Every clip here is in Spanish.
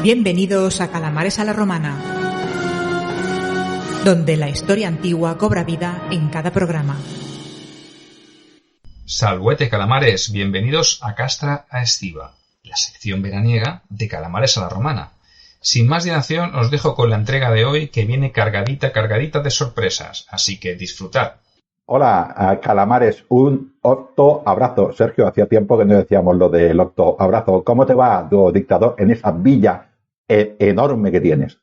Bienvenidos a Calamares a la Romana, donde la historia antigua cobra vida en cada programa. Salvete, calamares, bienvenidos a Castra a Estiva, la sección veraniega de Calamares a la Romana. Sin más dilación, os dejo con la entrega de hoy, que viene cargadita de sorpresas, así que disfrutad. Hola, calamares, un octo abrazo. Sergio, hacía tiempo que no decíamos lo del octo abrazo. ¿Cómo te va, tu dictador, en esa villa enorme que tienes?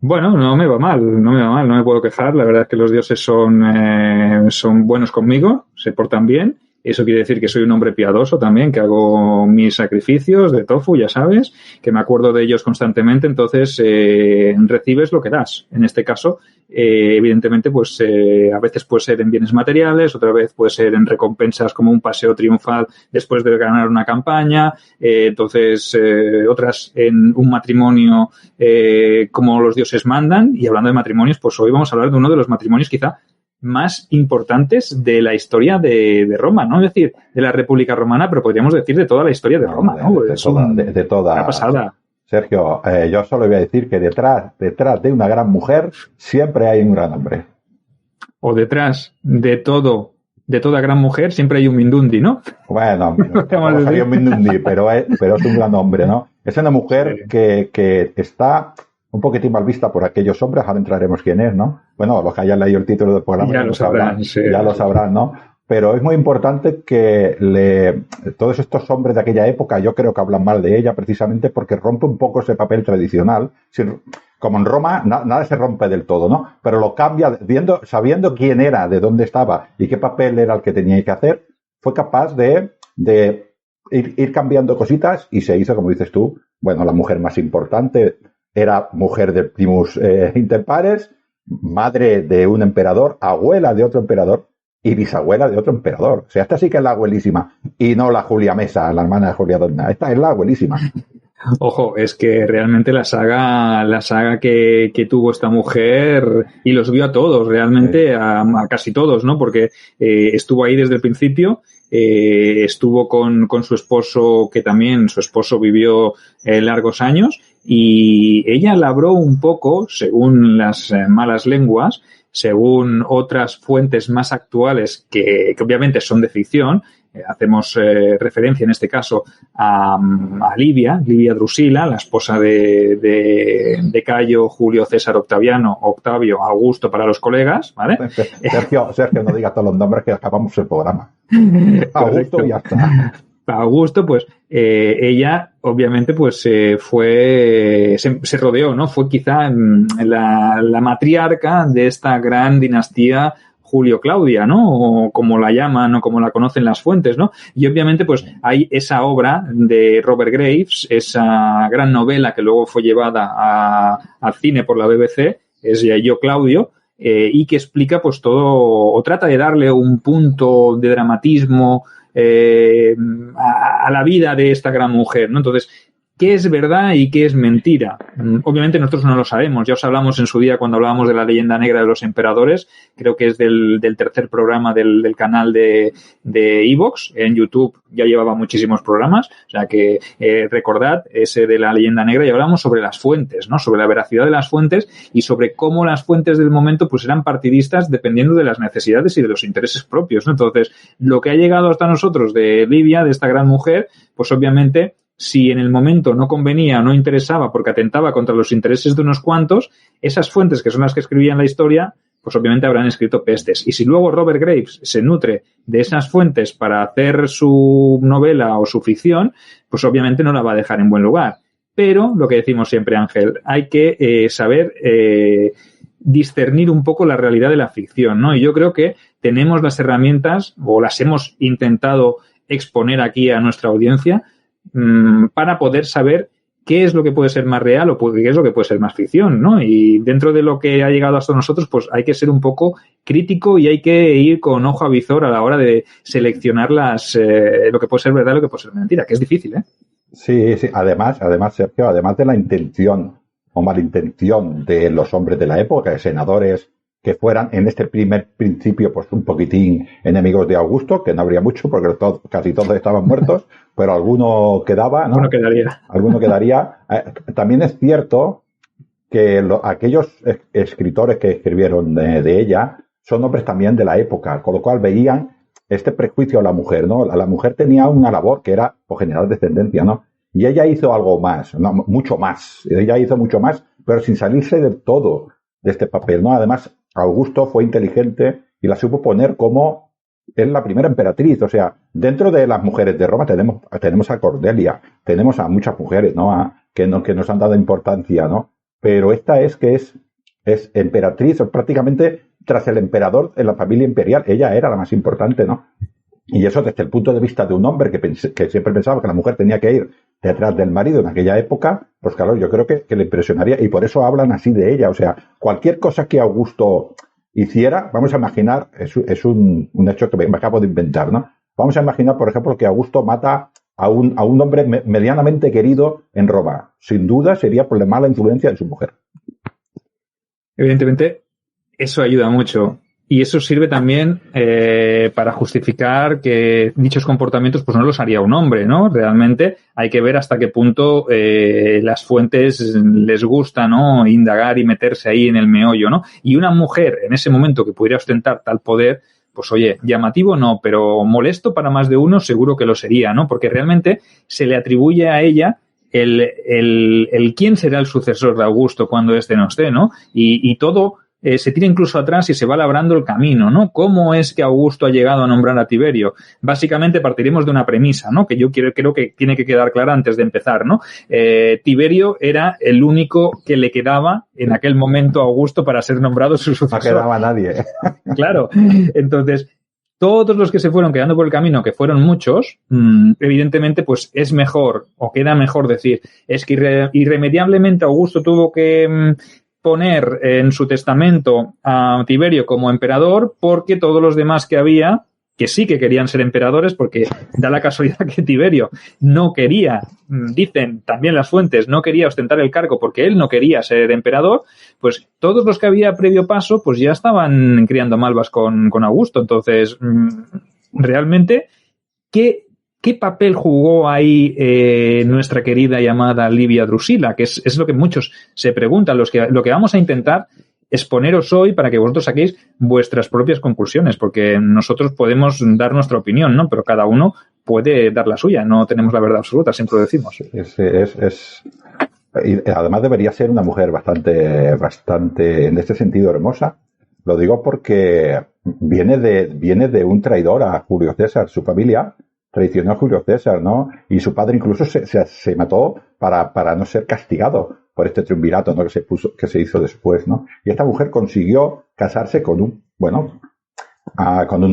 Bueno, no me va mal, no me puedo quejar. La verdad es que los dioses son buenos conmigo, se portan bien. Eso quiere decir que soy un hombre piadoso también, que hago mis sacrificios de tofu, ya sabes, que me acuerdo de ellos constantemente. Entonces, recibes lo que das. En este caso, evidentemente, pues a veces puede ser en bienes materiales, otra vez puede ser en recompensas como un paseo triunfal después de ganar una campaña, otras en un matrimonio como los dioses mandan. Y hablando de matrimonios, pues hoy vamos a hablar de uno de los matrimonios quizá más importantes de la historia de Roma, ¿no? Es decir, de la República Romana, pero podríamos decir de toda la historia de Roma, ¿no? De toda. Una pasada. Sergio, yo solo voy a decir que detrás de una gran mujer siempre hay un gran hombre. O detrás de toda gran mujer siempre hay un Mindundi, ¿no? Bueno, hay un Mindundi, pero es un gran hombre, ¿no? Es una mujer que está un poquitín mal vista por aquellos hombres, ahora entraremos quién es, ¿no? Bueno, los que hayan leído el título del programa ya lo sabrán, ¿no? Pero es muy importante que todos estos hombres de aquella época, yo creo que hablan mal de ella precisamente porque rompe un poco ese papel tradicional. Como en Roma, nada se rompe del todo, ¿no? Pero lo cambia, sabiendo quién era, de dónde estaba y qué papel era el que tenía que hacer, fue capaz de ir cambiando cositas y se hizo, como dices tú, bueno, la mujer más importante. Era mujer de primus inter pares, madre de un emperador, abuela de otro emperador y bisabuela de otro emperador. O sea, esta sí que es la abuelísima y no la Julia Mesa, la hermana de Julia Donna. Esta es la abuelísima. Ojo, es que realmente la saga que tuvo esta mujer, y los vio a todos, realmente a casi todos, ¿no? Porque estuvo ahí desde el principio. Estuvo con su esposo, que también su esposo vivió largos años, y ella labró un poco, según las malas lenguas, según otras fuentes más actuales que obviamente son de ficción. Hacemos referencia en este caso a Livia Drusila, la esposa de Cayo Julio César Octavio Augusto para los colegas, ¿vale? Sergio, no digas todos los nombres que acabamos el programa. Augusto y ya está. Augusto, pues ella obviamente pues se rodeó, ¿no? Fue quizá la matriarca de esta gran dinastía Julio-Claudia, ¿no? O como la llaman o como la conocen las fuentes, ¿no? Y obviamente pues hay esa obra de Robert Graves, esa gran novela que luego fue llevada al cine por la BBC, es Yo Claudio, y que explica pues todo, o trata de darle un punto de dramatismo a la vida de esta gran mujer, ¿no? Entonces, ¿qué es verdad y qué es mentira? Obviamente nosotros no lo sabemos. Ya os hablamos en su día cuando hablábamos de la leyenda negra de los emperadores. Creo que es del tercer programa del canal de iVoox. En YouTube ya llevaba muchísimos programas. O sea que recordad ese de la leyenda negra, y hablamos sobre las fuentes, ¿no? Sobre la veracidad de las fuentes y sobre cómo las fuentes del momento pues eran partidistas dependiendo de las necesidades y de los intereses propios, ¿no? Entonces, lo que ha llegado hasta nosotros de Livia, de esta gran mujer, pues obviamente, si en el momento no convenía o no interesaba porque atentaba contra los intereses de unos cuantos, esas fuentes que son las que escribían la historia, pues obviamente habrán escrito pestes. Y si luego Robert Graves se nutre de esas fuentes para hacer su novela o su ficción, pues obviamente no la va a dejar en buen lugar. Pero, lo que decimos siempre, Ángel, hay que saber discernir un poco la realidad de la ficción, ¿no? Y yo creo que tenemos las herramientas, o las hemos intentado exponer aquí a nuestra audiencia, para poder saber qué es lo que puede ser más real o qué es lo que puede ser más ficción, ¿no? Y dentro de lo que ha llegado hasta nosotros, pues hay que ser un poco crítico y hay que ir con ojo a visor a la hora de seleccionar lo que puede ser verdad y lo que puede ser mentira, que es difícil, ¿eh? Sí. Además, Sergio, además de la intención o malintención de los hombres de la época, de senadores que fueran en este primer principio pues un poquitín enemigos de Augusto, que no habría mucho porque casi todos estaban muertos, pero alguno quedaba, ¿no? Alguno quedaría. También es cierto que aquellos escritores que escribieron de ella son hombres también de la época, con lo cual veían este prejuicio a la mujer, ¿no? La mujer tenía una labor que era por generar descendencia, ¿no? Y ella hizo algo más, no, mucho más. Ella hizo mucho más, pero sin salirse del todo de este papel, ¿no? Además, Augusto fue inteligente y la supo poner como es la primera emperatriz. O sea, dentro de las mujeres de Roma tenemos a Cordelia, tenemos a muchas mujeres, ¿no? Que nos han dado importancia, ¿no? Pero esta es emperatriz, prácticamente tras el emperador en la familia imperial. Ella era la más importante, ¿no? Y eso desde el punto de vista de un hombre que siempre pensaba que la mujer tenía que ir detrás del marido en aquella época, pues claro, yo creo que le impresionaría, y por eso hablan así de ella. O sea, cualquier cosa que Augusto hiciera, vamos a imaginar, es un hecho que me acabo de inventar, ¿no? Vamos a imaginar, por ejemplo, que Augusto mata a un hombre medianamente querido en Roma. Sin duda sería por la mala influencia de su mujer. Evidentemente, eso ayuda mucho. Y eso sirve también para justificar que dichos comportamientos pues no los haría un hombre, ¿no? Realmente hay que ver hasta qué punto las fuentes les gusta, ¿no? Indagar y meterse ahí en el meollo, ¿no? Y una mujer en ese momento que pudiera ostentar tal poder, pues oye, llamativo no, pero molesto para más de uno seguro que lo sería, ¿no? Porque realmente se le atribuye a ella el quién será el sucesor de Augusto cuando éste no esté, ¿no? Y todo se tira incluso atrás y se va labrando el camino, ¿no? ¿Cómo es que Augusto ha llegado a nombrar a Tiberio? Básicamente partiremos de una premisa, ¿no? Que yo creo que tiene que quedar clara antes de empezar, ¿no? Tiberio era el único que le quedaba en aquel momento a Augusto para ser nombrado su sucesor. No quedaba nadie. Claro. Entonces, todos los que se fueron quedando por el camino, que fueron muchos, evidentemente, pues es mejor, o queda mejor decir, es que irremediablemente Augusto tuvo que poner en su testamento a Tiberio como emperador porque todos los demás que había, que sí que querían ser emperadores, porque da la casualidad que Tiberio no quería, dicen también las fuentes, no quería ostentar el cargo porque él no quería ser emperador, pues todos los que había previo paso pues ya estaban criando malvas con Augusto. Entonces, realmente, ¿qué papel jugó ahí nuestra querida y amada Livia Drusila? Que es lo que muchos se preguntan. Lo que vamos a intentar es poneros hoy para que vosotros saquéis vuestras propias conclusiones, porque nosotros podemos dar nuestra opinión, ¿no? Pero cada uno puede dar la suya. No tenemos la verdad absoluta, siempre lo decimos. Y además debería ser una mujer bastante, en este sentido, hermosa. Lo digo porque viene de un traidor a Julio César, su familia traicionó a Julio César, ¿no? Y su padre incluso se mató para no ser castigado por este triunvirato, ¿no? Que se hizo después, ¿no? Y esta mujer consiguió casarse con un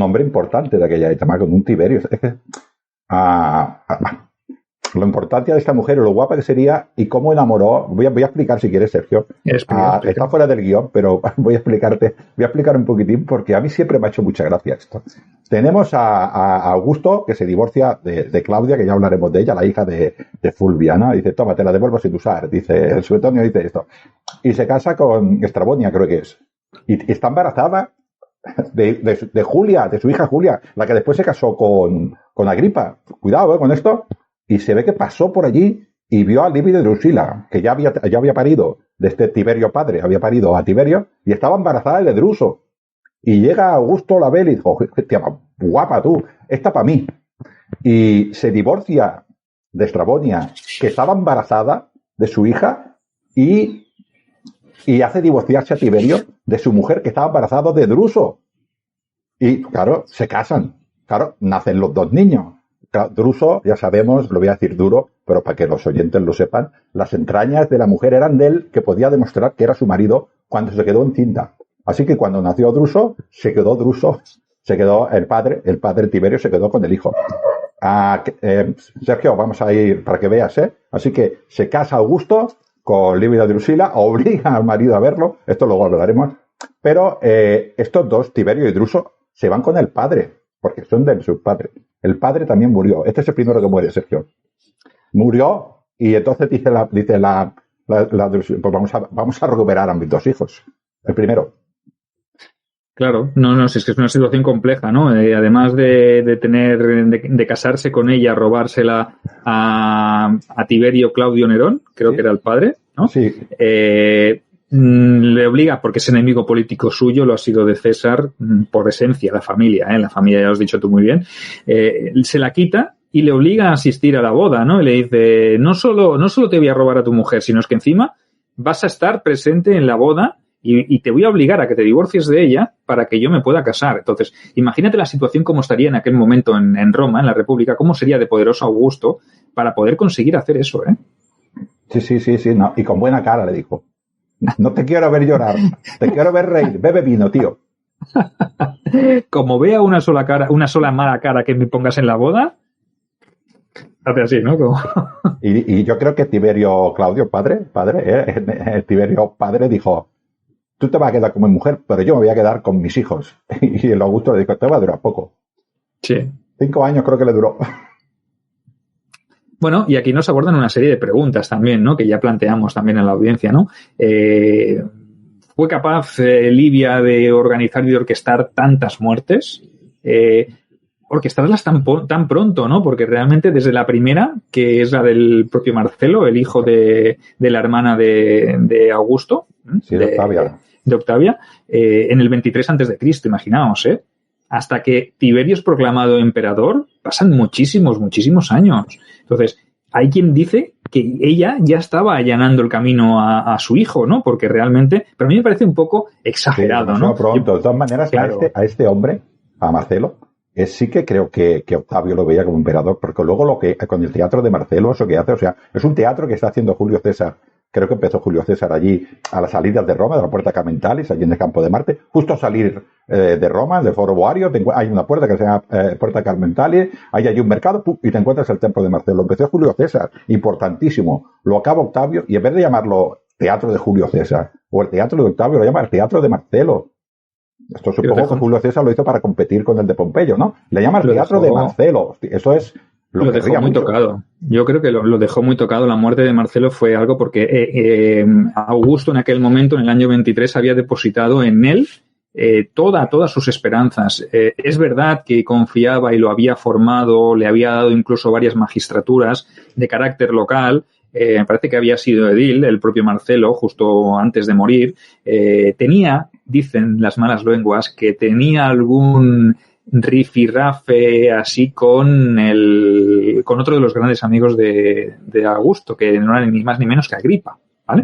hombre importante de aquella época, con un Tiberio. Es que, la importancia de esta mujer, lo guapa que sería y cómo enamoró. Voy a explicar si quieres, Sergio. Está fuera del guión, pero voy a explicar un poquitín porque a mí siempre me ha hecho mucha gracia esto. Tenemos a Augusto, que se divorcia de Claudia, que ya hablaremos de ella, la hija de Fulvia, ¿no? Dice, toma, te la devuelvo sin usar. Dice, el Suetonio dice esto. Y se casa con Estrabonia, creo que es. Y está embarazada de Julia, de su hija Julia, la que después se casó con Agripa. Cuidado, con esto. Y se ve que pasó por allí y vio a Livia Drusila, que ya había parido de este Tiberio padre, había parido a Tiberio, y estaba embarazada de Druso. Y llega Augusto, la ve y dijo, tía, guapa tú, esta para mí. Y se divorcia de Estrabonia, que estaba embarazada de su hija, y hace divorciarse a Tiberio de su mujer, que estaba embarazada de Druso. Y claro, se casan. Claro, nacen los dos niños. Druso, ya sabemos, lo voy a decir duro, pero para que los oyentes lo sepan, las entrañas de la mujer eran de él, que podía demostrar que era su marido cuando se quedó encinta. Así que cuando nació Druso, se quedó el padre Tiberio se quedó con el hijo. Sergio, vamos a ir para que veas, ¿eh? Así que se casa Augusto con Livia Drusila, obliga al marido a verlo, esto luego hablaremos, pero estos dos, Tiberio y Druso, se van con el padre, porque son de su padre. El padre también murió. Este es el primero que muere, Sergio. Murió y entonces dice pues vamos a recuperar a mis dos hijos. El primero. Claro, no, es que es una situación compleja, ¿no? Además de casarse con ella, robársela a Tiberio Claudio Nerón, creo que era el padre, ¿no? Sí. Le obliga, porque es enemigo político suyo, lo ha sido de César por esencia, la familia, ya lo has dicho tú muy bien, se la quita y le obliga a asistir a la boda, ¿no? Y le dice, no solo te voy a robar a tu mujer, sino es que encima vas a estar presente en la boda y te voy a obligar a que te divorcies de ella para que yo me pueda casar. Entonces, imagínate la situación como estaría en aquel momento en Roma, en la República, cómo sería de poderoso Augusto para poder conseguir hacer eso, ¿eh? Sí, no. Y con buena cara le dijo. No te quiero ver llorar, te quiero ver reír, bebe vino, tío. Como vea una sola mala cara que me pongas en la boda, hace así, ¿no? Y yo creo que Tiberio Claudio, Tiberio padre dijo, tú te vas a quedar con mi mujer, pero yo me voy a quedar con mis hijos. Y el Augusto le dijo, te va a durar poco. Sí. 5 años creo que le duró. Bueno, y aquí nos abordan una serie de preguntas también, ¿no? Que ya planteamos también en la audiencia, ¿no? ¿Fue capaz Livia de organizar y de orquestar tantas muertes? Orquestarlas tan pronto, ¿no? Porque realmente desde la primera, que es la del propio Marcelo, el hijo de la hermana de Augusto. Sí, de Octavia. De Octavia, en el 23 a.C., imaginaos, ¿eh? Hasta que Tiberio es proclamado emperador, pasan muchísimos años. Entonces, hay quien dice que ella ya estaba allanando el camino a su hijo, ¿no? Porque realmente, pero a mí me parece un poco exagerado, sí, ¿no? Pronto. De todas maneras, claro. a este hombre, a Marcelo, sí que creo que Octavio lo veía como emperador, porque luego con el teatro de Marcelo, eso que hace, o sea, es un teatro que está haciendo Julio César. Creo que empezó Julio César allí a las salidas de Roma, de la Puerta Carmentalis, allí en el Campo de Marte. Justo a salir de Roma, del Foro Boario, hay una puerta que se llama Puerta Carmentalis, ahí hay un mercado y te encuentras el templo de Marcelo. Empezó Julio César, importantísimo. Lo acaba Octavio y en vez de llamarlo Teatro de Julio César o el Teatro de Octavio, lo llama el Teatro de Marcelo. Esto supongo que Julio César lo hizo para competir con el de Pompeyo, ¿no? Le llama el Teatro de Marcelo. Eso es... Lo dejó muy tocado. Yo creo que lo dejó muy tocado. La muerte de Marcelo fue algo porque Augusto en aquel momento, en el año 23, había depositado en él todas sus esperanzas. Es verdad que confiaba y lo había formado, le había dado incluso varias magistraturas de carácter local. Me parece que había sido edil, el propio Marcelo, justo antes de morir. Tenía, dicen las malas lenguas, que tenía algún rifirrafe así con otro de los grandes amigos de Augusto, que no era ni más ni menos que Agripa, ¿vale?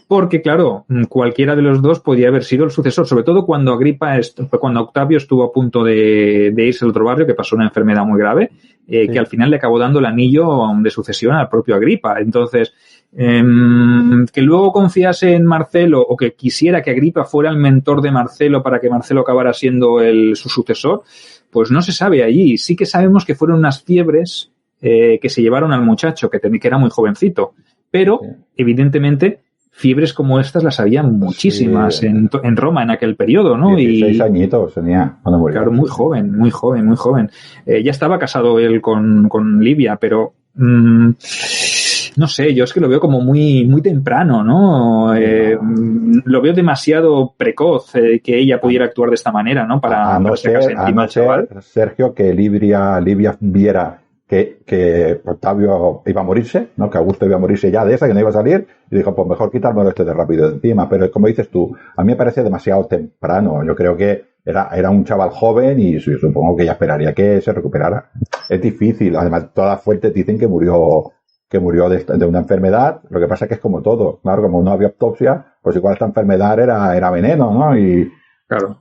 Porque, claro, cualquiera de los dos podía haber sido el sucesor, sobre todo cuando Octavio estuvo a punto de irse al otro barrio, que pasó una enfermedad muy grave, que al final le acabó dando el anillo de sucesión al propio Agripa. Entonces, que luego confiase en Marcelo o que quisiera que Agripa fuera el mentor de Marcelo para que Marcelo acabara siendo su sucesor, pues no se sabe allí. Sí que sabemos que fueron unas fiebres que se llevaron al muchacho, que era muy jovencito, pero evidentemente fiebres como estas las había muchísimas en Roma en aquel periodo, ¿no? 16 añitos tenía cuando murió. Claro, muy joven. Ya estaba casado él con Livia, pero no sé, yo es que lo veo como muy temprano, ¿no? Lo veo demasiado precoz que ella pudiera actuar de esta manera, ¿no? Para sacarse encima al chaval. Sergio, que Livia viera que Octavio iba a morirse, ¿no? Que Augusto iba a morirse ya de esa, que no iba a salir, y dijo, pues mejor quitármelo de rápido de encima. Pero como dices tú, a mí me parece demasiado temprano. Yo creo que era un chaval joven y supongo que ya esperaría que se recuperara. Es difícil. Además, todas las fuentes dicen que murió de una enfermedad. Lo que pasa es que es como todo. Claro, como no había autopsia, pues igual esta enfermedad era veneno, ¿no? Y claro.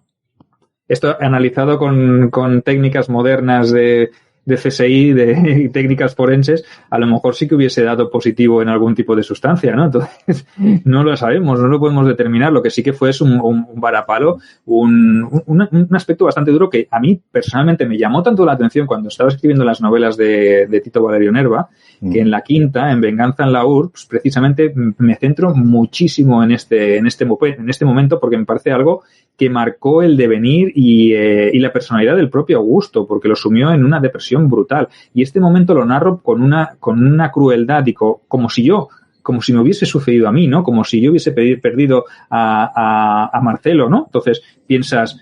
Esto analizado con técnicas modernas de CSI, de técnicas forenses, a lo mejor sí que hubiese dado positivo en algún tipo de sustancia, ¿no? Entonces, no lo sabemos, no lo podemos determinar. Lo que sí que fue es un varapalo, un aspecto bastante duro que a mí personalmente me llamó tanto la atención cuando estaba escribiendo las novelas de Tito Valerio Nerva, que en la quinta, en Venganza en la Urbs, precisamente me centro muchísimo en este momento, porque me parece algo que marcó el devenir y la personalidad del propio Augusto, porque lo sumió en una depresión brutal. Y este momento lo narro con una crueldad, como si me hubiese sucedido a mí, ¿no? Como si yo hubiese perdido a Marcelo, ¿no? Entonces piensas,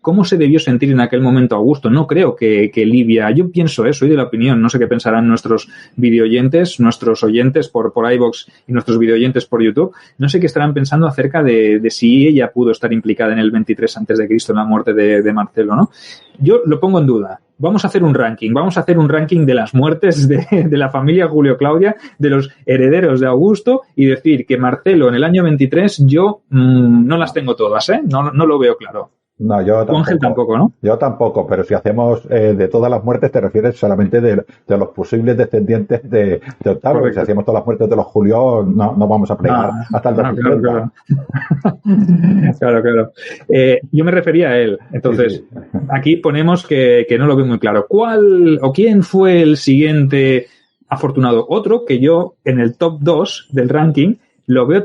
¿Cómo se debió sentir en aquel momento Augusto? No creo que Livia, yo pienso soy de la opinión, no sé qué pensarán nuestros videoyentes, nuestros oyentes por iVoox y nuestros videoyentes por YouTube, no sé qué estarán pensando acerca de si ella pudo estar implicada en el 23 a.C. en la muerte de Marcelo, ¿no? Yo lo pongo en duda. Vamos a hacer un ranking de las muertes de la familia Julio Claudia, de los herederos de Augusto, y decir que Marcelo en el año 23 yo no las tengo todas, no lo veo claro. No, yo tampoco. Ángel tampoco, ¿no? Yo tampoco, pero si hacemos de todas las muertes, te refieres solamente de los posibles descendientes de Octavio. Correcto. Si hacemos todas las muertes de los Julio, no vamos a plegar hasta el 2030. Claro. Yo me refería a él. Entonces, sí. Aquí ponemos que no lo veo muy claro. ¿Cuál o quién fue el siguiente afortunado? Otro que yo, en el top 2 del ranking, lo veo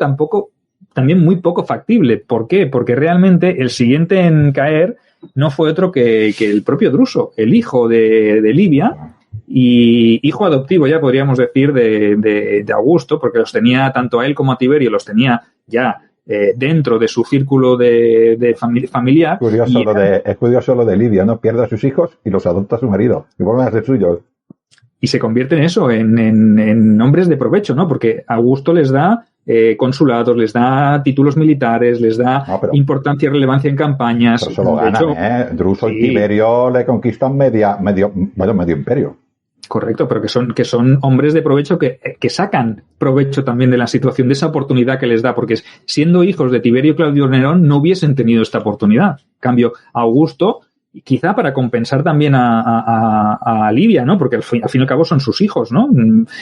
también muy poco factible. ¿Por qué? Porque realmente el siguiente en caer no fue otro que el propio Druso, el hijo de Livia y hijo adoptivo, ya podríamos decir, de Augusto, porque los tenía tanto a él como a Tiberio, los tenía ya dentro de su círculo de familiar. Es curioso lo de Livia, ¿no? Pierde a sus hijos y los adopta a su marido y vuelven a ser suyos. Y se convierte en eso, en hombres de provecho, ¿no? Porque Augusto les da consulados, les da títulos militares, les da importancia y relevancia en campañas. Pero se lo ganan, Druso y Tiberio le conquistan medio imperio. Correcto, pero que son hombres de provecho que sacan provecho también de la situación, de esa oportunidad que les da, porque siendo hijos de Tiberio y Claudio Nerón no hubiesen tenido esta oportunidad. En cambio, Augusto, quizá para compensar también a Livia, ¿no? Porque al fin y al cabo son sus hijos, ¿no?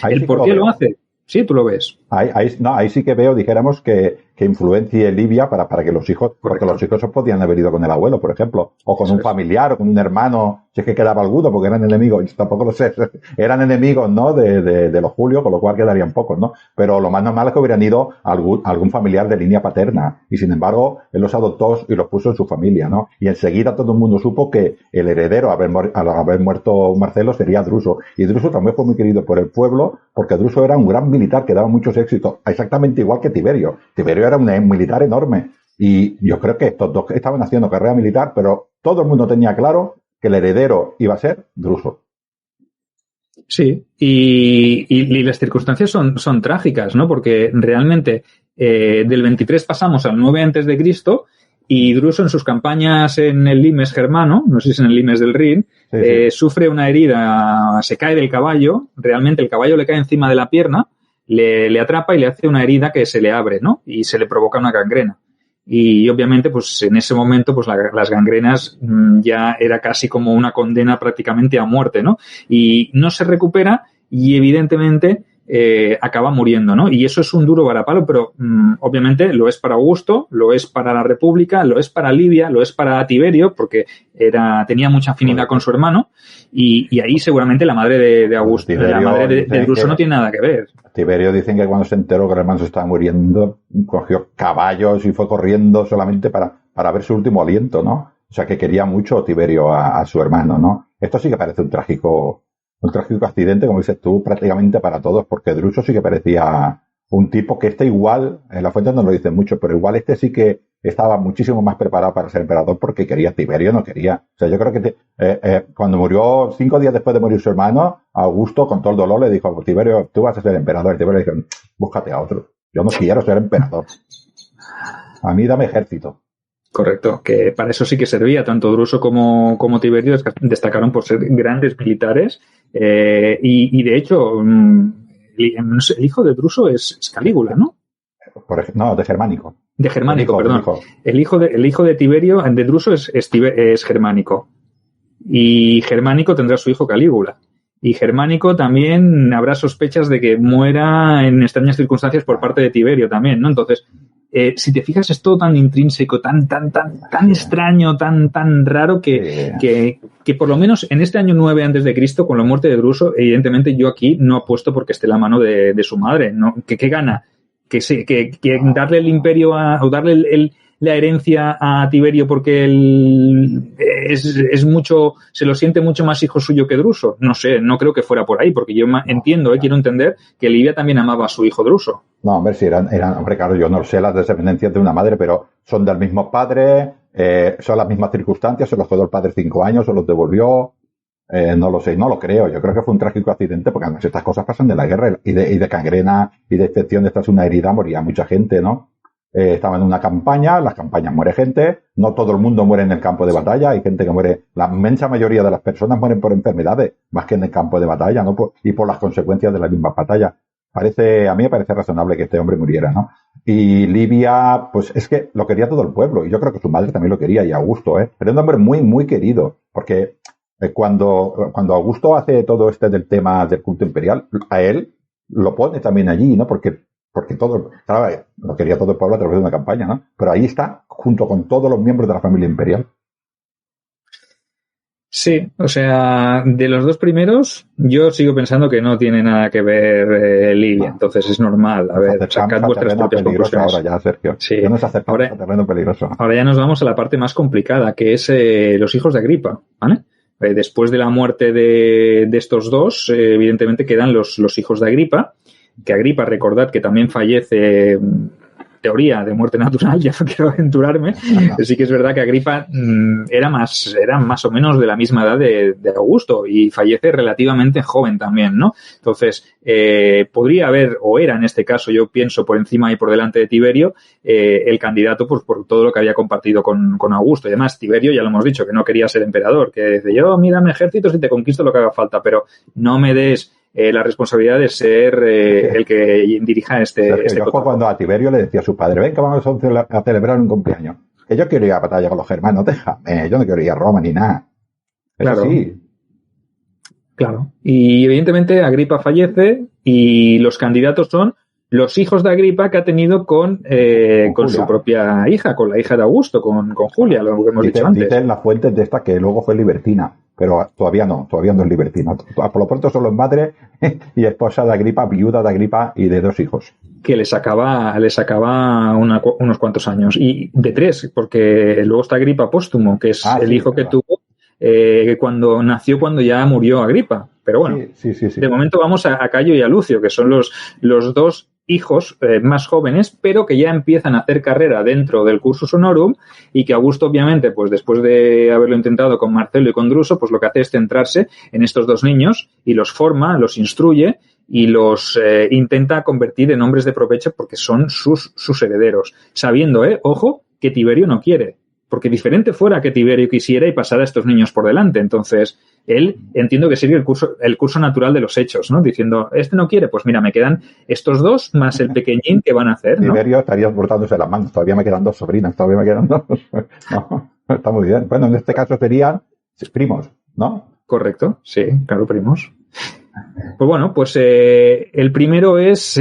El por qué lo hace. Sí, tú lo ves. Ahí sí que veo, dijéramos, que influencie Livia para que los hijos, porque los hijos podían haber ido con el abuelo, por ejemplo, o con un familiar, o con un hermano, si es que quedaba alguno, porque eran enemigos, tampoco lo sé, eran enemigos, ¿no? De los Julio, con lo cual quedarían pocos, ¿no? Pero lo más normal es que hubieran ido algún familiar de línea paterna, y sin embargo, él los adoptó y los puso en su familia, ¿no? Y enseguida todo el mundo supo que el heredero, al haber muerto Marcelo, sería Druso. Y Druso también fue muy querido por el pueblo, porque Druso era un gran militar que daba muchos éxitos, exactamente igual que Tiberio. Tiberio era un militar enorme. Y yo creo que estos dos estaban haciendo carrera militar, pero todo el mundo tenía claro que el heredero iba a ser Druso. Sí, y las circunstancias son trágicas, ¿no? Porque realmente del 23 pasamos al 9 a.C. y Druso en sus campañas en el limes germano, no sé si es en el limes del Rin, sufre una herida, se cae del caballo, realmente el caballo le cae encima de la pierna, le atrapa y le hace una herida que se le abre, ¿no? Y se le provoca una gangrena. Y obviamente, pues en ese momento, pues las gangrenas ya era casi como una condena prácticamente a muerte, ¿no? Y no se recupera y evidentemente acaba muriendo, ¿no? Y eso es un duro varapalo, pero obviamente lo es para Augusto, lo es para la República, lo es para Livia, lo es para Tiberio, porque tenía mucha afinidad con su hermano, y ahí seguramente la madre de Augusto, Tiberio, la madre de Druso no tiene nada que ver. Tiberio dicen que cuando se enteró que el hermano se estaba muriendo, cogió caballos y fue corriendo solamente para ver su último aliento, ¿no? O sea que quería mucho Tiberio a su hermano, ¿no? Esto sí que parece un trágico accidente, como dices tú, prácticamente para todos, porque Druso sí que parecía un tipo que igual, en la fuente no lo dicen mucho, pero igual sí que estaba muchísimo más preparado para ser emperador porque quería. Tiberio no quería. O sea, yo creo que cuando murió, 5 días después de morir su hermano, Augusto, con todo el dolor, le dijo: Tiberio, tú vas a ser emperador. Y Tiberio le dijo: búscate a otro. Yo no quiero ser emperador. A mí dame ejército. Correcto, que para eso sí que servía. Tanto Druso como Tiberio destacaron por ser grandes militares y de hecho el hijo de Druso es Calígula, ¿no? No, de Germánico. De Germánico, perdón. El hijo de Tiberio, de Druso es Germánico. Y Germánico tendrá su hijo Calígula. Y Germánico también habrá sospechas de que muera en extrañas circunstancias por parte de Tiberio también, ¿no? Entonces, si te fijas, es todo tan intrínseco, tan extraño, tan raro que por lo menos en este año 9 a.C., con la muerte de Druso, evidentemente yo aquí no apuesto porque esté la mano de su madre, ¿no? ¿Qué gana? Que darle el imperio o darle la herencia a Tiberio porque él es mucho, se lo siente mucho más hijo suyo que Druso. No sé, no creo que fuera por ahí, porque yo entiendo, quiero entender que Livia también amaba a su hijo Druso. No, hombre, si eran, hombre, claro, yo no sé las descendencias de una madre, pero son del mismo padre, ¿Son las mismas circunstancias? ¿Se los quedó el padre 5 años? ¿Se los devolvió? No lo sé, no lo creo. Yo creo que fue un trágico accidente porque además estas cosas pasan de la guerra y de gangrena y de infección de esta es una herida, moría mucha gente, ¿no? Estaba en una campaña, en las campañas muere gente, no todo el mundo muere en el campo de batalla, hay gente que muere, la inmensa mayoría de las personas mueren por enfermedades, más que en el campo de batalla, ¿no? Y por las consecuencias de la misma batalla. A mí me parece razonable que este hombre muriera, ¿no? Y Livia, pues es que lo quería todo el pueblo, y yo creo que su madre también lo quería, y Augusto, Era un hombre muy, muy querido, porque cuando Augusto hace todo del tema del culto imperial, a él lo pone también allí, ¿no? Porque todo, claro, lo quería todo el pueblo a través de una campaña, ¿no? Pero ahí está, junto con todos los miembros de la familia imperial. Sí, o sea, de los dos primeros, yo sigo pensando que no tiene nada que ver Livia, entonces es normal. A ver, sacad vuestras propias conclusiones. Ahora ya, Sergio. Sí. Ya nos acercamos a terreno peligroso. Ahora ya nos vamos a la parte más complicada, que es los hijos de Agripa, ¿vale? Después de la muerte de estos dos, evidentemente quedan los hijos de Agripa, que Agripa, recordad que también fallece, teoría de muerte natural, ya no quiero aventurarme. Sí que es verdad que Agripa era más o menos de la misma edad de Augusto y fallece relativamente joven también, ¿no? Entonces, podría haber, o era en este caso, yo pienso por encima y por delante de Tiberio, el candidato pues por todo lo que había compartido con Augusto. Y además, Tiberio, ya lo hemos dicho, que no quería ser emperador, que dice, yo, mírame ejércitos y te conquisto lo que haga falta, pero no me des la responsabilidad de ser el que dirija este cuando a Tiberio le decía a su padre, ven que vamos a celebrar un cumpleaños, que yo quiero ir a batalla con los germanos, déjame, yo no quiero ir a Roma ni nada. Claro. Sí. Claro. Y evidentemente Agripa fallece y los candidatos son los hijos de Agripa que ha tenido con su propia hija, con la hija de Augusto, con Julia, lo que hemos dicho antes. Dicen las fuentes de esta que luego fue libertina, pero todavía no es libertina. Por lo pronto solo es madre y esposa de Agripa, viuda de Agripa y de 2 hijos. Que le sacaba unos cuantos años. Y de 3, porque luego está Agripa póstumo, que es el hijo que tuvo cuando nació, cuando ya murió Agripa. Pero bueno, sí. De momento vamos a Cayo y a Lucio, que son los 2 hijos más jóvenes, pero que ya empiezan a hacer carrera dentro del cursus honorum y que Augusto, obviamente, pues después de haberlo intentado con Marcelo y con Druso, pues lo que hace es centrarse en estos 2 niños y los forma, los instruye y los intenta convertir en hombres de provecho porque son sus herederos, sabiendo, ojo, que Tiberio no quiere. Porque diferente fuera que Tiberio quisiera y pasara a estos niños por delante. Entonces, él entiendo que sigue el curso natural de los hechos, ¿no? Diciendo, este no quiere, pues mira, me quedan estos 2 más el pequeñín que van a hacer, ¿no? Tiberio estaría cortándose las manos, todavía me quedan 2 sobrinas, todavía me quedan 2. No, está muy bien. Bueno, en este caso serían primos, ¿no? Correcto, sí, claro, primos. Pues bueno, pues el primero es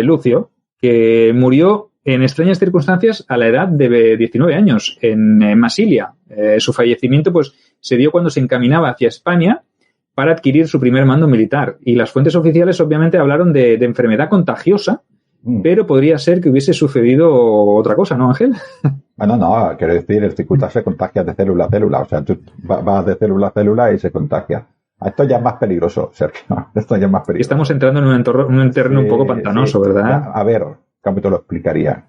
Lucio, que murió en extrañas circunstancias a la edad de 19 años en Masilia. Su fallecimiento pues se dio cuando se encaminaba hacia España para adquirir su primer mando militar. Y las fuentes oficiales obviamente hablaron de enfermedad contagiosa, pero podría ser que hubiese sucedido otra cosa, ¿no, Ángel? Bueno, no, quiero decir, el cicuta se contagia de célula a célula. O sea, tú vas de célula a célula y se contagia. Esto ya es más peligroso, Sergio. Esto ya es más peligroso. Estamos entrando en un terreno un poco pantanoso, ¿verdad? Ya, a ver, ¿cómo te lo explicaría?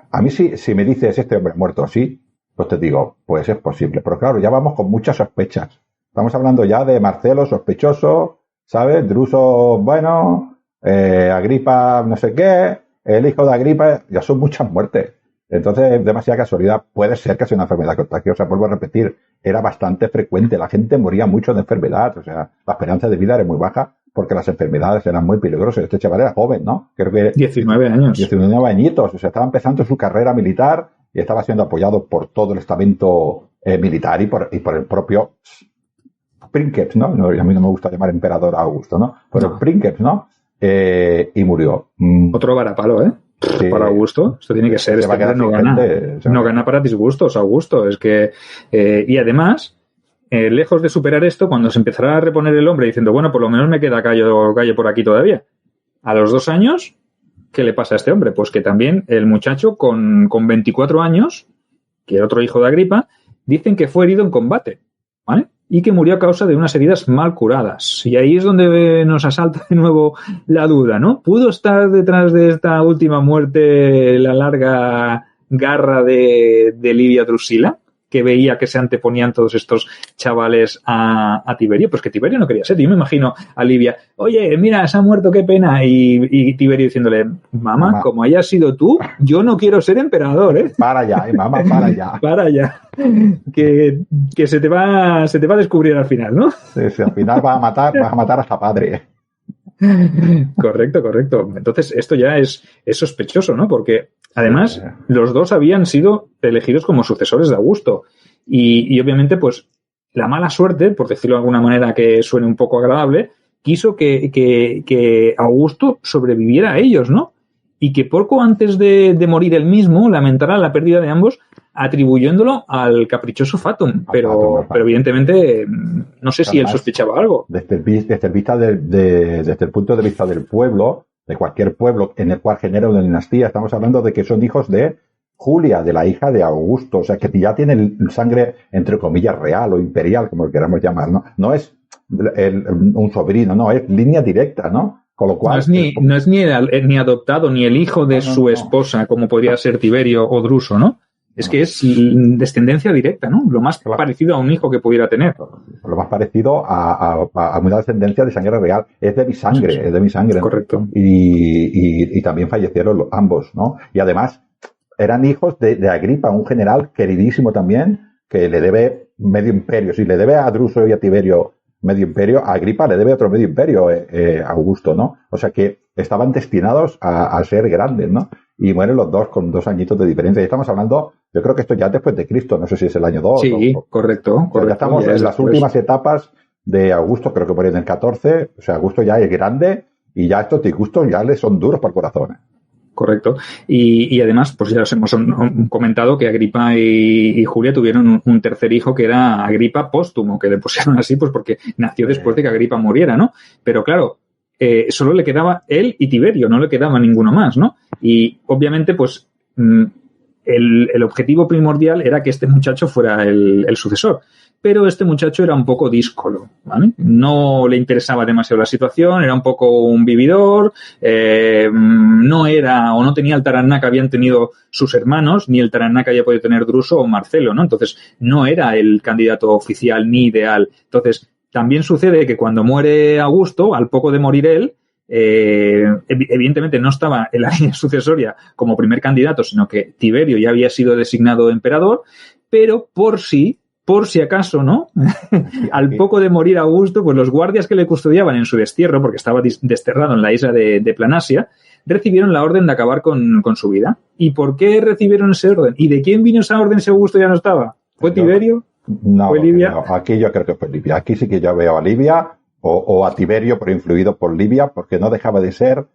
A mí si me dices este hombre muerto así, pues te digo, pues es posible. Pero claro, ya vamos con muchas sospechas. Estamos hablando ya de Marcelo sospechoso, ¿sabes? Druso, bueno, Agripa no sé qué, el hijo de Agripa, ya son muchas muertes. Entonces, demasiada casualidad. Puede ser que sea una enfermedad contagiosa, vuelvo a repetir, era bastante frecuente, la gente moría mucho de enfermedad, o sea, la esperanza de vida era muy baja porque las enfermedades eran muy peligrosas. Este chaval era joven, ¿no? Creo que 19 años. 19 añitos, o sea, estaba empezando su carrera militar y estaba siendo apoyado por todo el estamento militar y por el propio Princeps, ¿no? A mí no me gusta llamar emperador a Augusto, ¿no? Pero el Princeps, ¿no? Y murió. Otro varapalo, ¿eh? Sí, para Augusto, esto tiene que ser, este hombre no gana, no gana para disgustos, Augusto, es que, y además, lejos de superar esto, cuando se empezará a reponer el hombre diciendo, bueno, por lo menos me queda Cayo por aquí todavía, a los 2 años, ¿qué le pasa a este hombre? Pues que también el muchacho con 24 años, que era otro hijo de Agripa, dicen que fue herido en combate, ¿vale? Y que murió a causa de unas heridas mal curadas. Y ahí es donde nos asalta de nuevo la duda, ¿no? ¿Pudo estar detrás de esta última muerte la larga garra de Livia Drusila, que veía que se anteponían todos estos chavales a Tiberio? Pues que Tiberio no quería ser. Yo me imagino a Livia, oye, mira, se ha muerto, qué pena. Y Tiberio diciéndole, mamá, como hayas sido tú, yo no quiero ser emperador, ¿eh? Para ya, mamá, para ya. Para ya. Que se te va a descubrir al final, ¿no? Sí, al final vas a matar hasta padre. Correcto. Entonces, esto ya es sospechoso, ¿no? Porque, además, los dos habían sido elegidos como sucesores de Augusto. Y obviamente, pues, la mala suerte, por decirlo de alguna manera que suene un poco agradable, quiso que Augusto sobreviviera a ellos, ¿no? Y que poco antes de morir él mismo lamentara la pérdida de ambos, atribuyéndolo al caprichoso Fatum. Pero evidentemente, no sé si él sospechaba algo. Desde el punto de vista del pueblo, de cualquier pueblo en el cual genera una dinastía, estamos hablando de que son hijos de Julia, de la hija de Augusto, o sea que ya tienen sangre, entre comillas, real o imperial, como lo queramos llamar, ¿no? No es un sobrino, no, es línea directa, ¿no? Con lo cual, no es ni adoptado ni el hijo de su esposa, como podría ser Tiberio o Druso, ¿no? Es que es descendencia directa, ¿no? Lo más parecido a un hijo que pudiera tener. Lo más parecido a una descendencia de sangre real. Es de mi sangre. Correcto. Y también fallecieron ambos, ¿no? Y además, eran hijos de Agripa, un general queridísimo también, que le debe medio imperio. Si le debe a Druso y a Tiberio medio imperio, a Agripa le debe otro medio imperio, Augusto, ¿no? O sea que estaban destinados a ser grandes, ¿no? Y mueren los dos con 2 añitos de diferencia. Y estamos hablando, yo creo que esto ya después de Cristo, no sé si es el año 2. Sí, correcto. Ya estamos en las últimas etapas de Augusto, creo que por ahí en el 14. O sea, Augusto ya es grande y ya estos disgustos ya le son duros para el corazón. Correcto. Y además, pues ya os hemos comentado que Agripa y Julia tuvieron un tercer hijo que era Agripa póstumo, que le pusieron así pues porque nació después de que Agripa muriera, ¿no? Pero claro, solo le quedaba él y Tiberio, no le quedaba ninguno más, ¿no? Y obviamente, pues el objetivo primordial era que este muchacho fuera el sucesor. Pero este muchacho era un poco díscolo, ¿vale? No le interesaba demasiado la situación, era un poco un vividor, no era o no tenía el taraná que habían tenido sus hermanos, ni el taraná que había podido tener Druso o Marcelo, ¿no? Entonces, no era el candidato oficial ni ideal. Entonces, también sucede que cuando muere Augusto, al poco de morir él, evidentemente no estaba en la línea sucesoria como primer candidato, sino que Tiberio ya había sido designado emperador, pero por si acaso, ¿no? Al poco de morir Augusto, pues los guardias que le custodiaban en su destierro, porque estaba desterrado en la isla de Planasia, recibieron la orden de acabar con su vida. ¿Y por qué recibieron esa orden? ¿Y de quién vino esa orden si Augusto ya no estaba? ¿Fue Tiberio? No, ¿Fue Livia? No, aquí yo creo que fue Livia. Aquí sí que yo veo a Livia o a Tiberio, pero influido por Livia, porque no dejaba de ser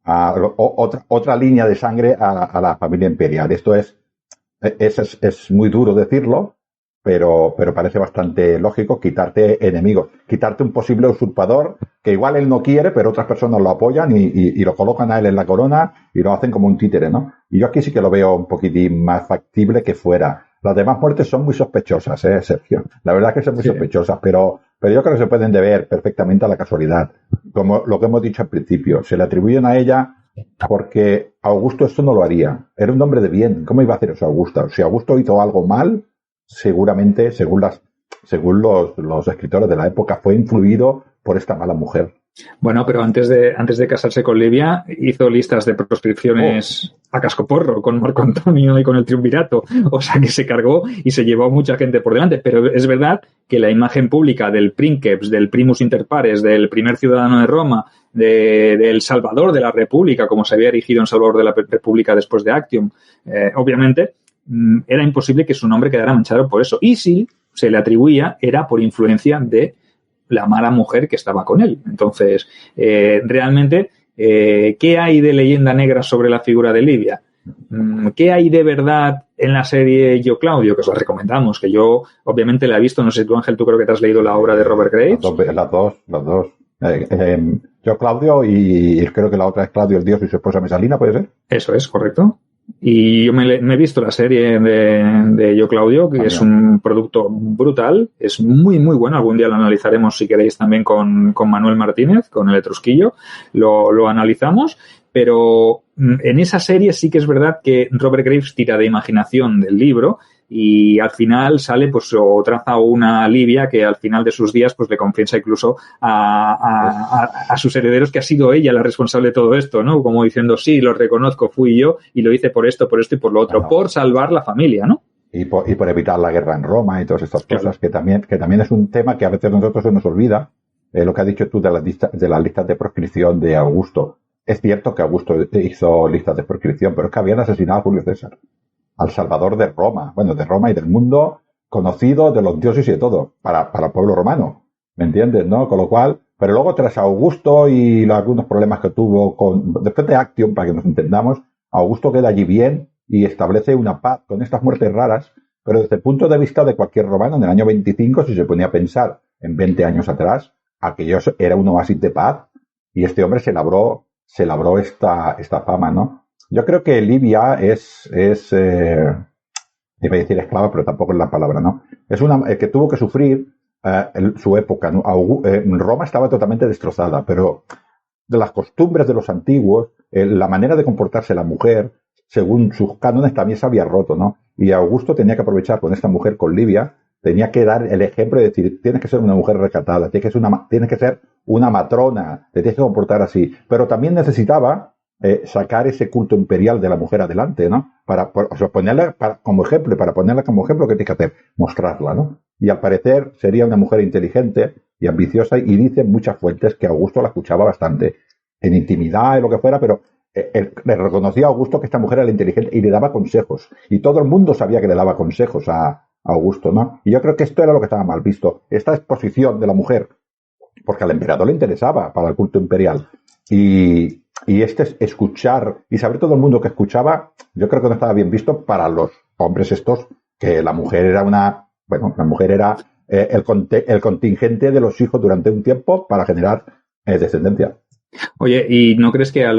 otra línea de sangre a la familia imperial. Esto es muy duro decirlo, pero parece bastante lógico quitarte enemigos, quitarte un posible usurpador que igual él no quiere, pero otras personas lo apoyan y lo colocan a él en la corona y lo hacen como un títere, ¿no? Y yo aquí sí que lo veo un poquitín más factible que fuera. Las demás muertes son muy sospechosas, Sergio. La verdad es que son muy sospechosas, pero yo creo que se pueden deber perfectamente a la casualidad. Como lo que hemos dicho al principio, se le atribuyen a ella porque Augusto esto no lo haría. Era un hombre de bien. ¿Cómo iba a hacer eso Augusto? Si Augusto hizo algo mal, seguramente, según los escritores de la época, fue influido por esta mala mujer. Bueno, pero antes de casarse con Livia, hizo listas de proscripciones a cascoporro con Marco Antonio y con el triunvirato. O sea que se cargó y se llevó a mucha gente por delante. Pero es verdad que la imagen pública del princeps, del primus inter pares, del primer ciudadano de Roma, del salvador de la República, como se había erigido en salvador de la República después de Actium, obviamente era imposible que su nombre quedara manchado por eso. Y si se le atribuía, era por influencia de la mala mujer que estaba con él. Entonces, realmente, ¿qué hay de leyenda negra sobre la figura de Livia? ¿Qué hay de verdad en la serie Yo Claudio? Que os la recomendamos, que yo obviamente la he visto. No sé tú, Ángel, tú creo que te has leído la obra de Robert Graves. Las dos. Yo Claudio y creo que la otra es Claudio el Dios y su esposa Mesalina, ¿puede ser? Eso es, correcto. Y yo me he visto la serie de Yo Claudio, que es un producto brutal, es muy muy bueno. Algún día lo analizaremos si queréis también con Manuel Martínez, con el Etrusquillo, lo analizamos. Pero en esa serie sí que es verdad que Robert Graves tira de imaginación del libro y al final sale, pues, o traza una Livia que al final de sus días, pues, le confiesa incluso a sus herederos que ha sido ella la responsable de todo esto, ¿no? Como diciendo, sí, lo reconozco, fui yo y lo hice por esto y por lo otro, claro, por salvar la familia, ¿no? Y por evitar la guerra en Roma y todas estas cosas, claro, que también es un tema que a veces a nosotros se nos olvida, lo que has dicho tú de las listas de proscripción de Augusto. Es cierto que Augusto hizo listas de proscripción, pero es que habían asesinado a Julio César, al salvador de Roma, bueno, de Roma y del mundo, conocido de los dioses y de todo, para el pueblo romano, ¿me entiendes, no? Con lo cual, pero luego tras Augusto y algunos problemas que tuvo después de Actium, para que nos entendamos, Augusto queda allí bien y establece una paz con estas muertes raras, pero desde el punto de vista de cualquier romano, en el año 25, si se ponía a pensar en 20 años atrás, aquello era un oasis de paz, y este hombre se labró esta fama, ¿no? Yo creo que Livia iba a decir esclava, pero tampoco es la palabra, ¿no? Es una que tuvo que sufrir su época, ¿no? Roma estaba totalmente destrozada, pero de las costumbres de los antiguos, la manera de comportarse la mujer, según sus cánones, también se había roto, ¿no? Y Augusto tenía que aprovechar con esta mujer, con Livia, tenía que dar el ejemplo de decir, tienes que ser una mujer recatada, tienes que ser una matrona, te tienes que comportar así. Pero también necesitaba sacar ese culto imperial de la mujer adelante, ¿no? Ponerla como ejemplo, y para ponerla como ejemplo, ¿qué tienes que hacer? Mostrarla, ¿no? Y al parecer sería una mujer inteligente y ambiciosa, y dicen muchas fuentes que Augusto la escuchaba bastante, en intimidad y lo que fuera, pero le reconocía a Augusto que esta mujer era inteligente y le daba consejos. Y todo el mundo sabía que le daba consejos a Augusto, ¿no? Y yo creo que esto era lo que estaba mal visto, esta exposición de la mujer, porque al emperador le interesaba para el culto imperial. Y escuchar y saber todo el mundo que escuchaba, yo creo que no estaba bien visto para los hombres estos, que la mujer era el contingente de los hijos durante un tiempo para generar descendencia. Oye, ¿y no crees que a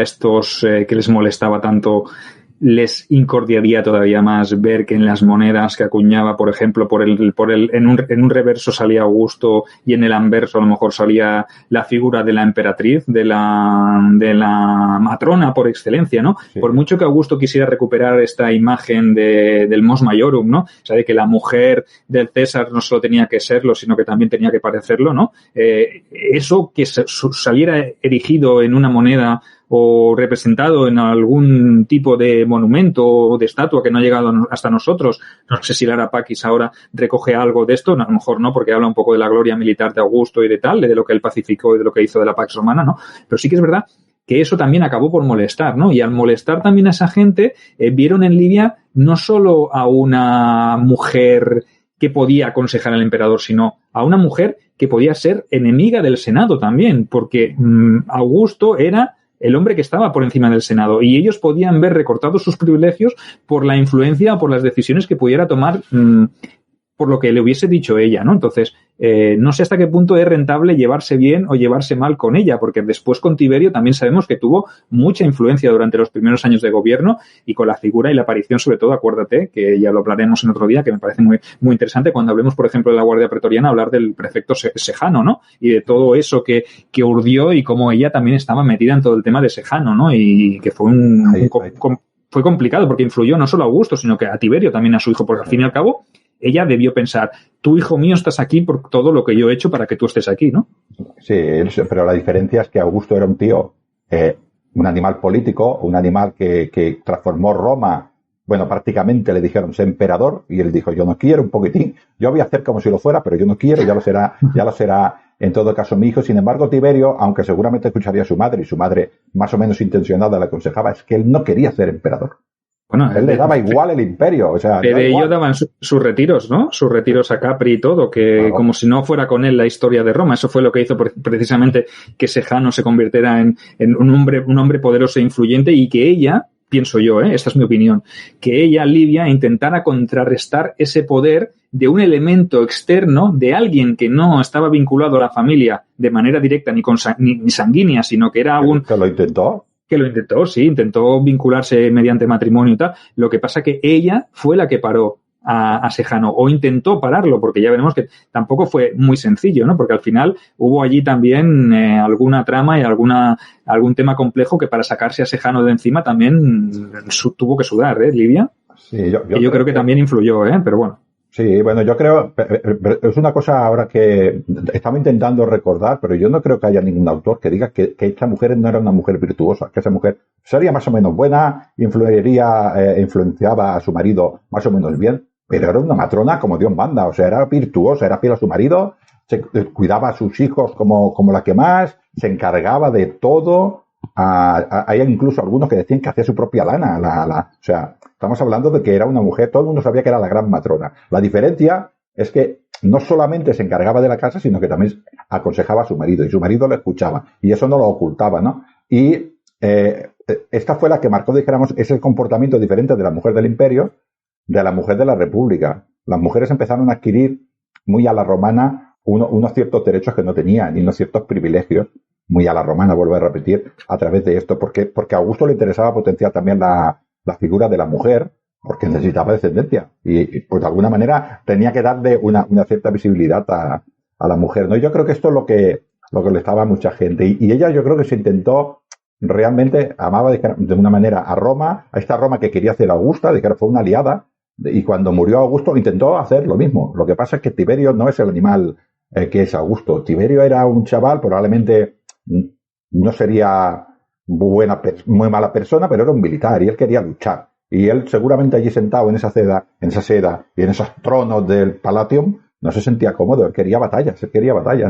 estos que les molestaba tanto les incordiaría todavía más ver que en las monedas que acuñaba, por ejemplo, en un reverso salía Augusto y en el anverso a lo mejor salía la figura de la emperatriz, de la matrona por excelencia, ¿no? Sí. Por mucho que Augusto quisiera recuperar esta imagen del mos maiorum, ¿no? O sea, de que la mujer del César no solo tenía que serlo, sino que también tenía que parecerlo, ¿no? Eso que saliera erigido en una moneda o representado en algún tipo de monumento o de estatua que no ha llegado hasta nosotros. No sé si Lara Pacis ahora recoge algo de esto, a lo mejor no, porque habla un poco de la gloria militar de Augusto y de tal, de lo que él pacificó y de lo que hizo de la Pax Romana, ¿no? Pero sí que es verdad que eso también acabó por molestar, ¿no? Y al molestar también a esa gente, vieron en Livia no solo a una mujer que podía aconsejar al emperador, sino a una mujer que podía ser enemiga del Senado también, porque Augusto era el hombre que estaba por encima del Senado, y ellos podían ver recortados sus privilegios por la influencia o por las decisiones que pudiera tomar por lo que le hubiese dicho ella, ¿no? Entonces, no sé hasta qué punto es rentable llevarse bien o llevarse mal con ella, porque después con Tiberio también sabemos que tuvo mucha influencia durante los primeros años de gobierno, y con la figura y la aparición, sobre todo, acuérdate, que ya lo hablaremos en otro día, que me parece muy, muy interesante cuando hablemos, por ejemplo, de la Guardia Pretoriana, hablar del prefecto Sejano, ¿no? Y de todo eso que urdió y cómo ella también estaba metida en todo el tema de Sejano, ¿no? Y que fue fue complicado porque influyó no solo a Augusto, sino que a Tiberio también, a su hijo, porque al fin y al cabo ella debió pensar, tú, hijo mío, estás aquí por todo lo que yo he hecho para que tú estés aquí, ¿no? Sí, pero la diferencia es que Augusto era un tío, un animal político, un animal que transformó Roma. Bueno, prácticamente le dijeron, sé emperador, y él dijo, yo no quiero, un poquitín, yo voy a hacer como si lo fuera, pero yo no quiero, ya lo será en todo caso mi hijo. Sin embargo, Tiberio, aunque seguramente escucharía a su madre, y su madre más o menos intencionada le aconsejaba, es que él no quería ser emperador. Bueno, él le daba igual el imperio, o sea. Pero ellos daban sus retiros, ¿no? Sus retiros a Capri y todo, que claro, como si no fuera con él la historia de Roma. Eso fue lo que hizo precisamente que Sejano se convirtiera en un hombre poderoso e influyente, y que ella, pienso yo, esta es mi opinión, que ella, Livia, intentara contrarrestar ese poder de un elemento externo, de alguien que no estaba vinculado a la familia de manera directa ni sanguínea, sino que era algún... ¿Que lo intentó? Que lo intentó, sí, intentó vincularse mediante matrimonio y tal. Lo que pasa que ella fue la que paró a Sejano, o intentó pararlo, porque ya veremos que tampoco fue muy sencillo, ¿no? Porque al final hubo allí también alguna trama y algún tema complejo que para sacarse a Sejano de encima también tuvo que sudar, Lidia. Sí, yo creo que también influyó, pero bueno. Sí, bueno, yo creo, es una cosa ahora que estamos intentando recordar, pero yo no creo que haya ningún autor que diga que esta mujer no era una mujer virtuosa, que esa mujer sería más o menos buena, influenciaba a su marido más o menos bien, pero era una matrona como Dios manda, o sea, era virtuosa, era fiel a su marido, cuidaba a sus hijos como la que más, se encargaba de todo. Hay incluso algunos que decían que hacía su propia lana, o sea, estamos hablando de que era una mujer, todo el mundo sabía que era la gran matrona. La diferencia es que no solamente se encargaba de la casa, sino que también aconsejaba a su marido, y su marido le escuchaba, y eso no lo ocultaba, ¿no? Y esta fue la que marcó, dijéramos, ese comportamiento diferente de la mujer del imperio, de la mujer de la república. Las mujeres empezaron a adquirir muy a la romana unos ciertos derechos que no tenían y unos ciertos privilegios, muy a la romana, vuelvo a repetir, a través de esto, porque a Augusto le interesaba potenciar también la figura de la mujer, porque necesitaba descendencia, y pues de alguna manera tenía que darle una cierta visibilidad a la mujer, ¿no? Y yo creo que esto es lo que le estaba a mucha gente, y ella yo creo que se intentó, realmente amaba de una manera a Roma, a esta Roma que quería hacer Augusta, de que fue una aliada, y cuando murió Augusto intentó hacer lo mismo. Lo que pasa es que Tiberio no es el animal que es Augusto. Tiberio era un chaval, probablemente no sería muy mala persona, pero era un militar y él quería luchar. Y él seguramente allí sentado en esa seda y en esos tronos del Palatium no se sentía cómodo. Él quería batallas,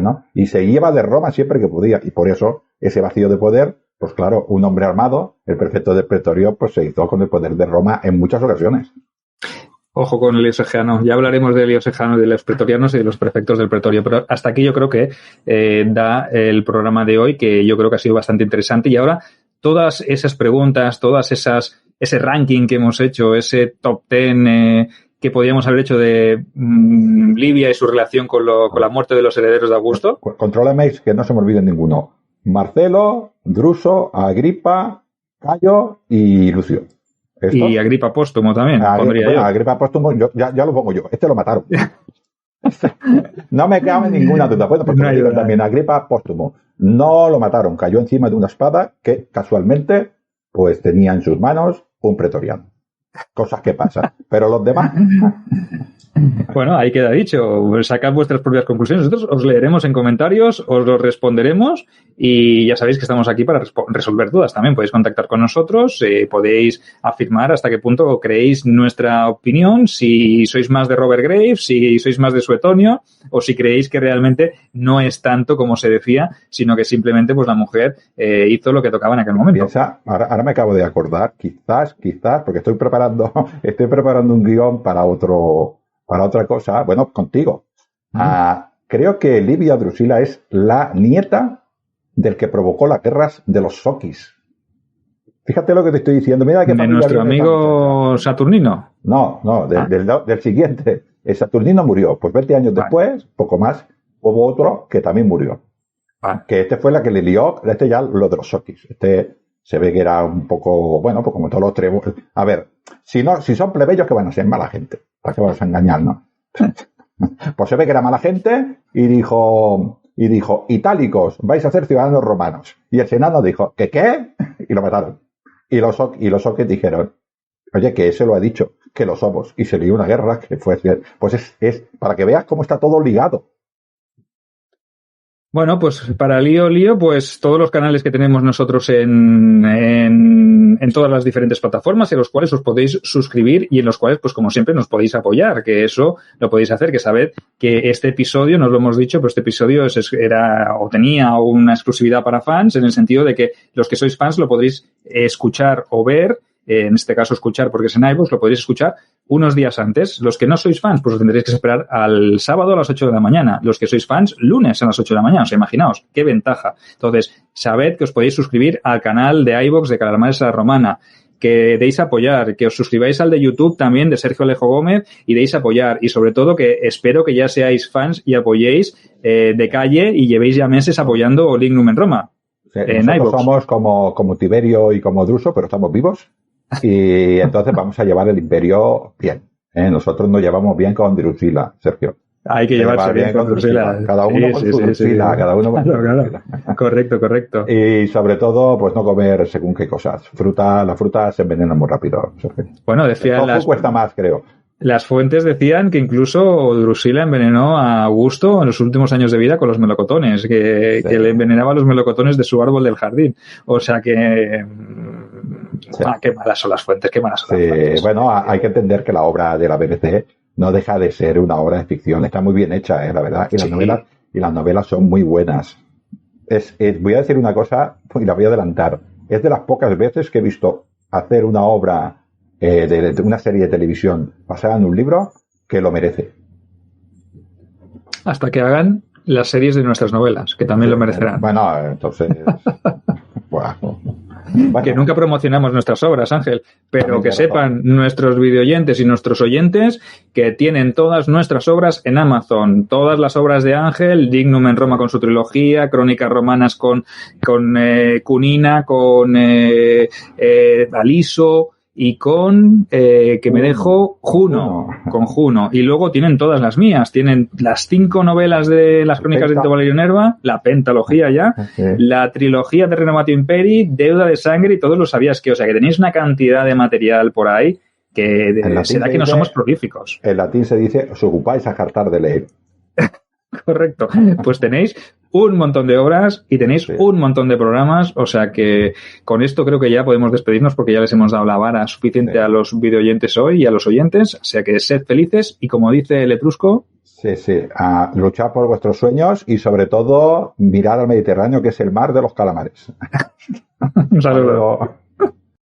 ¿no? Y se iba de Roma siempre que podía. Y por eso ese vacío de poder, pues claro, un hombre armado, el prefecto del pretorio, pues se hizo con el poder de Roma en muchas ocasiones. Ojo con Elio Sejano. Ya hablaremos de Elio Sejano y de los pretorianos y de los prefectos del pretorio, pero hasta aquí yo creo que da el programa de hoy, que yo creo que ha sido bastante interesante. Y ahora todas esas preguntas, ese ranking que hemos hecho, ese top 10 que podíamos haber hecho de Livia y su relación con la muerte de los herederos de Augusto. Contrólame que no se me olvide ninguno. Marcelo, Druso, Agripa, Cayo y Lucio. ¿Esto? Y Agripa Póstumo también, pondría yo. Agripa Póstumo, ya lo pongo yo. Este lo mataron. No me cabe ninguna duda. Bueno, pues no también Agripa Póstumo. No lo mataron. Cayó encima de una espada que casualmente pues tenía en sus manos un pretoriano. Cosas que pasan. Pero los demás... Bueno, ahí queda dicho. Sacad vuestras propias conclusiones. Nosotros os leeremos en comentarios, os los responderemos y ya sabéis que estamos aquí para resolver dudas también. Podéis contactar con nosotros, podéis afirmar hasta qué punto creéis nuestra opinión, si sois más de Robert Graves, si sois más de Suetonio o si creéis que realmente no es tanto como se decía, sino que simplemente pues la mujer hizo lo que tocaba en aquel momento. Piensa, ahora me acabo de acordar, quizás, porque estoy preparando un guión para otra cosa, bueno, contigo. Creo que Livia Drusila es la nieta del que provocó las guerras de los Sokis. Fíjate lo que te estoy diciendo. Mira que de nuestro amigo Saturnino. No, del siguiente. El Saturnino murió. Pues 20 años después, poco más, hubo otro que también murió. Que este fue la que le lió, ya lo de los Sokis. Se ve que era un poco, bueno, pues como todos los tribus. A ver, si son plebeyos, que van a ser mala gente. ¿Para qué vamos a engañarnos? Pues se ve que era mala gente y dijo, itálicos, vais a ser ciudadanos romanos. Y el senado dijo, ¿qué? Y lo mataron. Y los Sokis dijeron, oye, que ese lo ha dicho, que lo somos. Y se lió una guerra que fue, pues es para que veas cómo está todo ligado. Bueno, pues para lío, pues todos los canales que tenemos nosotros en todas las diferentes plataformas en los cuales os podéis suscribir y en los cuales, pues como siempre, nos podéis apoyar, que eso lo podéis hacer, que sabed que este episodio, nos lo hemos dicho, pero este episodio tenía una exclusividad para fans, en el sentido de que los que sois fans lo podréis escuchar o ver, en este caso escuchar porque es en iVoox, lo podréis escuchar unos días antes. Los que no sois fans, pues lo tendréis que esperar al sábado a las 8 de la mañana. Los que sois fans, lunes a las 8 de la mañana. O sea, imaginaos, qué ventaja. Entonces, sabed que os podéis suscribir al canal de iVoox de Calamares a la Romana, que deis apoyar, que os suscribáis al de YouTube también de Sergio Alejo Gómez y deis apoyar. Y sobre todo que espero que ya seáis fans y apoyéis de calle y llevéis ya meses apoyando Lignum en Roma. Sí, nosotros somos como Tiberio y como Druso, pero estamos vivos. Y entonces vamos a llevar el imperio bien. Nosotros nos llevamos bien con Drusila, Sergio. Hay que llevarse bien con Drusila. Cada uno con su Drusila, cada uno con su Drusila. Correcto. Y sobre todo, pues no comer según qué cosas. La fruta se envenena muy rápido, Sergio. Bueno, decía el tofu cuesta más, creo. Las fuentes decían que incluso Drusila envenenó a Augusto en los últimos años de vida con los melocotones, que le envenenaba los melocotones de su árbol del jardín. O sea que... Sí. Qué malas son las fuentes, qué malas son las fuentes. Bueno, hay que entender que la obra de la BBC no deja de ser una obra de ficción. Está muy bien hecha, la verdad. Y las novelas son muy buenas. Voy a decir una cosa y la voy a adelantar. Es de las pocas veces que he visto hacer una obra de una serie de televisión basada en un libro que lo merece. Hasta que hagan las series de nuestras novelas, que también lo merecerán. Bueno, entonces... Bueno. Que nunca promocionamos nuestras obras, Ángel, pero que sepan nuestros videoyentes y nuestros oyentes que tienen todas nuestras obras en Amazon. Todas las obras de Ángel, Dignum en Roma con su trilogía, Crónicas Romanas con Cunina, con Aliso y con que me dejo Juno, con Juno. Y luego tienen todas las mías. Tienen las 5 novelas de las Crónicas de Tito Valerio Nerva, la pentalogía ya, la trilogía de Renovatio Imperi, Deuda de Sangre y todos lo sabías que. O sea, que tenéis una cantidad de material por ahí que será que no somos prolíficos. En latín se dice, os ocupáis a hartar de leer. Correcto. Pues tenéis un montón de obras y tenéis un montón de programas, o sea que con esto creo que ya podemos despedirnos porque ya les hemos dado la vara suficiente a los videoyentes hoy y a los oyentes, o sea que sed felices y como dice el Etrusco... a luchar por vuestros sueños y sobre todo mirar al Mediterráneo, que es el mar de los calamares. Un saludo.